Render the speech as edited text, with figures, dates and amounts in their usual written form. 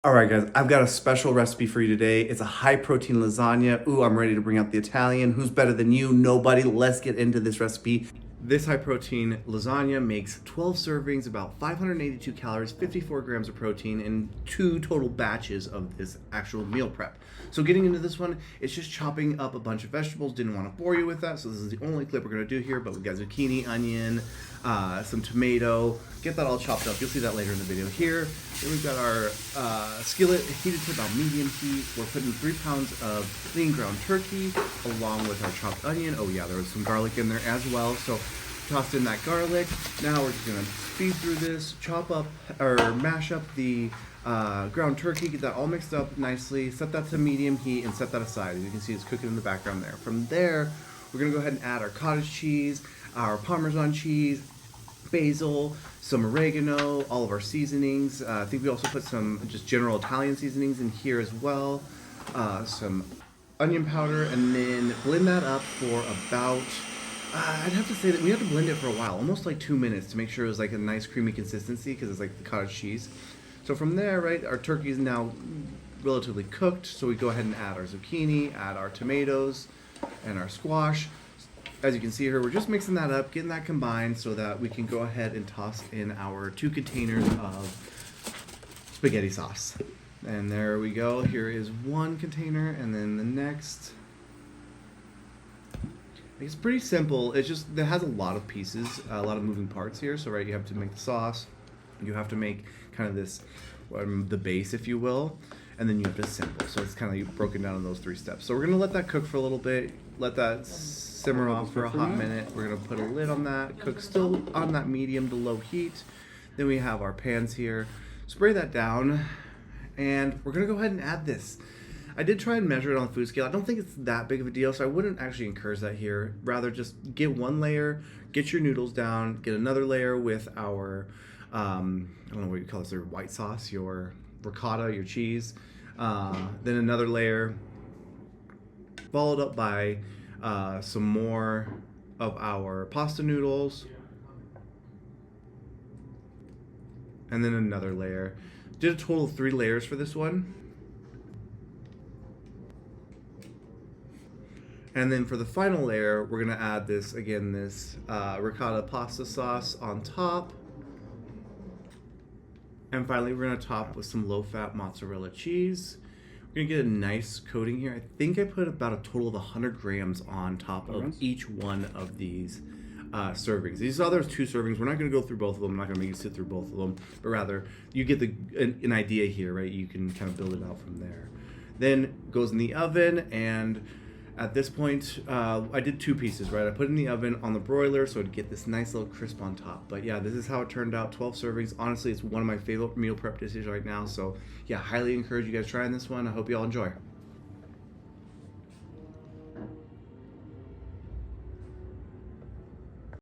All right, guys, I've got a special recipe for you today. It's a high protein lasagna. Ooh, I'm ready to bring out the Italian. Who's better than you? Nobody. Let's get into this recipe. This high protein lasagna makes 12 servings, about 582 calories, 54 grams of protein, and 2 total batches of this actual meal prep. So getting into this one, it's just chopping up a bunch of vegetables. Didn't want to bore you with that, so this is the only clip we're going to do here, but we've got zucchini, onion, some tomato. Get that all chopped up. You'll see that later in the video here. Then we've got our skillet heated to about medium heat. We're putting 3 pounds of clean ground turkey along with our chopped onion. Oh yeah, there was some garlic in there as well. So tossed in that garlic. Now we're just gonna speed through this, chop up or mash up the ground turkey, get that all mixed up nicely, set that to medium heat and set that aside. As you can see, it's cooking in the background there. From there, we're gonna go ahead and add our cottage cheese, our Parmesan cheese, basil, some oregano, all of our seasonings. I think we also put some just general Italian seasonings in here as well. Some onion powder, and then blend that up for about, I'd have to say that we had to blend it for a while, almost like 2 minutes to make sure it was like a nice creamy consistency because it's like the cottage cheese. So from there, right, our turkey is now relatively cooked. So we go ahead and add our zucchini, add our tomatoes, and our squash. As you can see here, we're just mixing that up, getting that combined so that we can go ahead and toss in our 2 containers of spaghetti sauce. And there we go. Here is one container, and then the next. It's pretty simple. It's just, it has a lot of pieces, a lot of moving parts here. So, right, you have to make the sauce. You have to make kind of this, the base, if you will. And then you have to assemble. So it's kind of broken down in those 3 steps. So we're going to let that cook for a little bit. Let that simmer off for a hot minute. We're going to put a lid on that. Cook still on that medium to low heat. Then we have our pans here. Spray that down. And we're going to go ahead and add this. I did try and measure it on food scale. I don't think it's that big of a deal, so I wouldn't actually encourage that here. Rather, just get one layer, get your noodles down, get another layer with our, I don't know what you call this, your white sauce, your ricotta, your cheese. Then another layer, followed up by some more of our pasta noodles. And then another layer. Did a total of 3 layers for this one. And then for the final layer, we're gonna add this, again, this ricotta pasta sauce on top. And finally, we're gonna top with some low-fat mozzarella cheese. We're gonna get a nice coating here. I think I put about a total of 100 grams on top of each one of these servings. These other 2 servings, we're not gonna go through both of them. I'm not gonna make you sit through both of them, but rather you get an idea here, right? You can kind of build it out from there. Then goes in the oven, and at this point, I did 2 pieces, right? I put it in the oven on the broiler so it'd get this nice little crisp on top. But yeah, this is how it turned out, 12 servings. Honestly, it's one of my favorite meal prep dishes right now. So yeah, highly encourage you guys trying this one. I hope you all enjoy.